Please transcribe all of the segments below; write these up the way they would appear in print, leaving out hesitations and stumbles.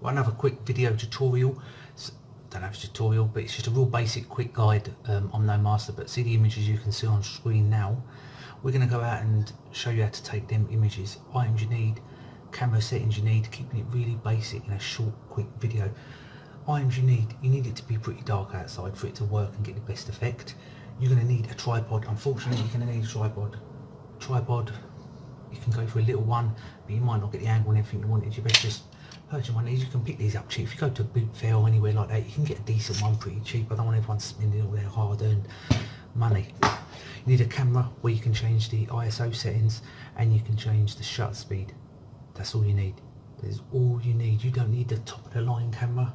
Got another quick video tutorial. Don't know if it's a tutorial, but it's just a real basic quick guide. I'm no master, but see the images you can see on screen now. We're going to go out and show you how to take them images. Items you need, camera settings you need, keeping it really basic in a short quick video. Items you need it to be pretty dark outside for it to work and get the best effect. You're going to need a tripod. Unfortunately, you're going to need a tripod. You can go for a little one, but you might not get the angle and everything you wanted. You best just purchase one of these. You can pick these up cheap. If you go to a boot fair or anywhere like that, you can get a decent one pretty cheap. I don't want everyone spending all their hard-earned money. You need a camera where you can change the ISO settings and you can change the shutter speed. That's all you need. That's all you need. You don't need the top of the line camera,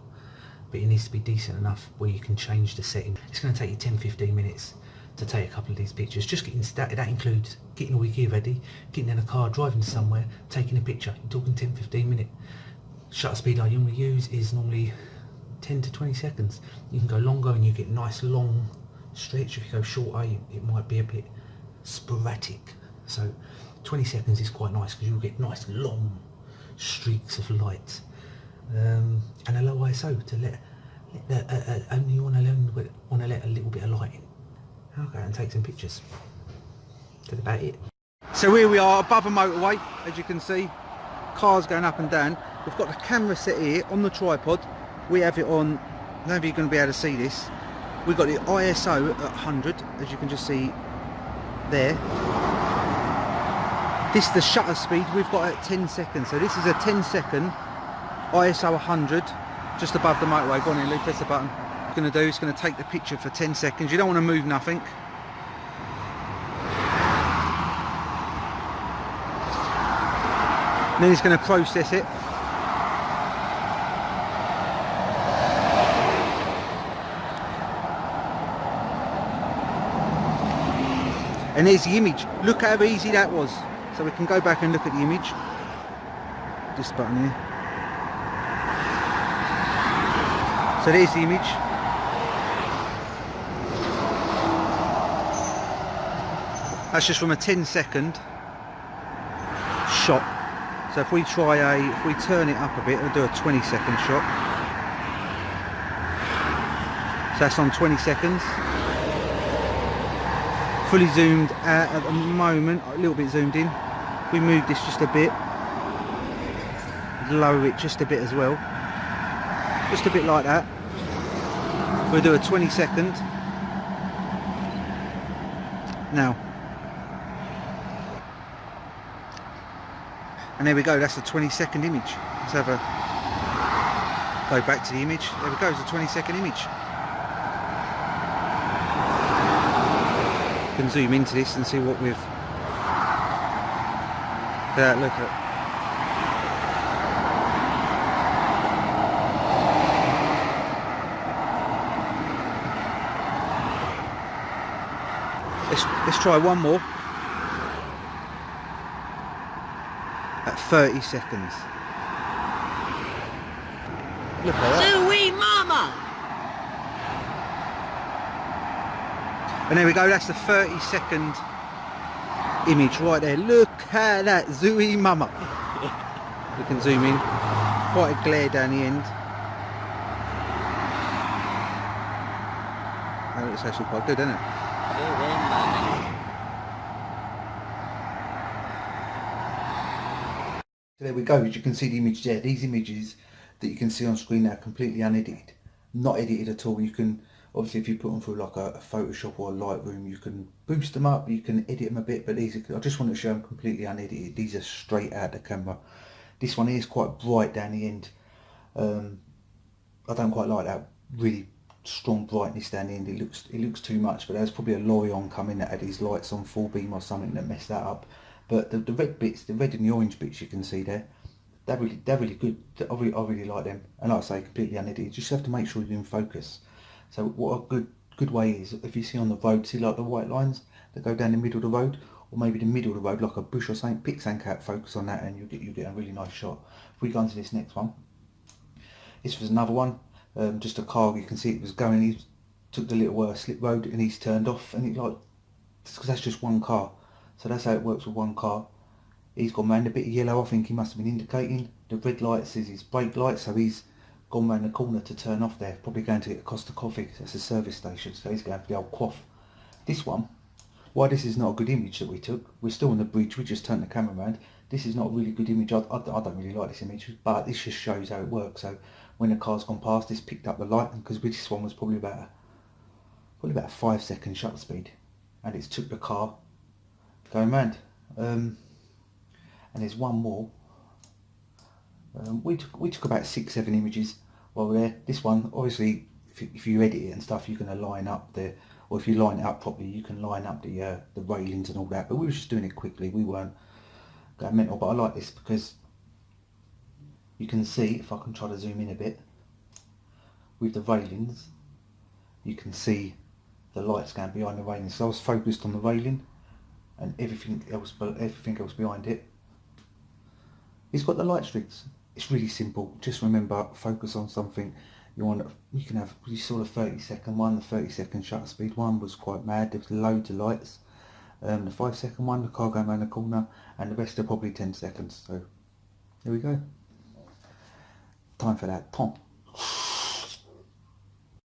but it needs to be decent enough where you can change the setting. It's going to take you 10-15 minutes to take a couple of these pictures. Just getting started. That includes getting all your gear ready, getting in a car, driving somewhere, taking a picture. You're talking 10-15 minutes. Shutter speed I normally use is normally 10 to 20 seconds. You can go longer and you get nice long stretch. If you go shorter, it might be a bit sporadic. So 20 seconds is quite nice because you'll get nice long streaks of light. And a low ISO to let only want to let a little bit of light in. I'll go and take some pictures. That's about it. So here we are above a motorway, as you can see, cars going up and down. We've got the camera set here on the tripod. We have it on, I don't know if you're going to be able to see this. We've got the ISO at 100, as you can just see there. This is the shutter speed we've got at 10 seconds. So this is a 10-second ISO 100, just above the motorway. Go on in, Lee, press the button. What it's going to do is going to take the picture for 10 seconds. You don't want to move nothing. And then it's going to process it. And there's the image. Look how easy that was. So we can go back and look at the image. This button here. So there's the image. That's just from a 10-second shot. So if we turn it up a bit, we'll do a 20-second shot. So that's on 20 seconds. Fully zoomed out at the moment, a little bit zoomed in. We move this just a bit, lower it just a bit as well, just a bit like that. We'll do a 20-second. Now, and there we go, that's a 20-second image. Let's have a go back to the image. There we go, it's a 20-second image. Can zoom into this and see what we've look at. Let's try one more at 30 seconds. Look at that. Zooey mama! And there we go, that's the 30-second image right there. Look at that, zooey mama. We can zoom in. Quite a glare down the end. That looks actually quite good, doesn't it? So there we go, as you can see the image there. These images that you can see on screen now are completely unedited. Not edited at all. You can, obviously if you put them through like a Photoshop or a Lightroom, you can boost them up, you can edit them a bit, but these are, I just want to show them completely unedited. These are straight out the camera. This one here is quite bright down the end. I don't quite like that really strong brightness down the end. It looks too much, but there's probably a lorry oncoming that had his lights on full beam or something that messed that up. But the red bits, the red and the orange bits you can see there, they're really good. I really like them. And like I say, completely unedited. You just have to make sure you're in focus. So what a good way is, if you see on the road, see like the white lines that go down the middle of the road, or maybe the middle of the road like a bush or something, pick something out, focus on that, and you get a really nice shot. If we go on to this next one, this was another one, just a car. You can see it was going, he took the little slip road and he's turned off, and it like, because that's just one car. So that's how it works with one car. He's gone round a bit of yellow. I think he must have been indicating The red light says his brake light, so he's gone round the corner to turn off there, probably going to get a Costa Coffee, 'cause that's a service station, so he's going for the old quaff. This one, why this is not a good image that we took, we're still on the bridge, we just turned the camera around. This is not a really good image. I don't really like this image, but this just shows how it works. So when the car's gone past, this picked up the light, because this one was probably about a 5-second shutter speed, and it's took the car going round. And there's one more. We took about 6-7 images while we were there. This one, obviously, if you edit it and stuff, you're going to line up or if you line it up properly, you can line up the railings and all that. But we were just doing it quickly. We weren't going mental. But I like this because you can see, if I can try to zoom in a bit, with the railings, you can see the lights going behind the railings. So I was focused on the railing, and everything else behind it. It's got the light strips. It's really simple. Just remember, focus on something. You can have, you saw the 30-second one, the 30-second shutter speed one was quite mad. There was loads of lights. The 5-second one, the car going around the corner, and the rest are probably 10 seconds. So there we go. Time for that pump.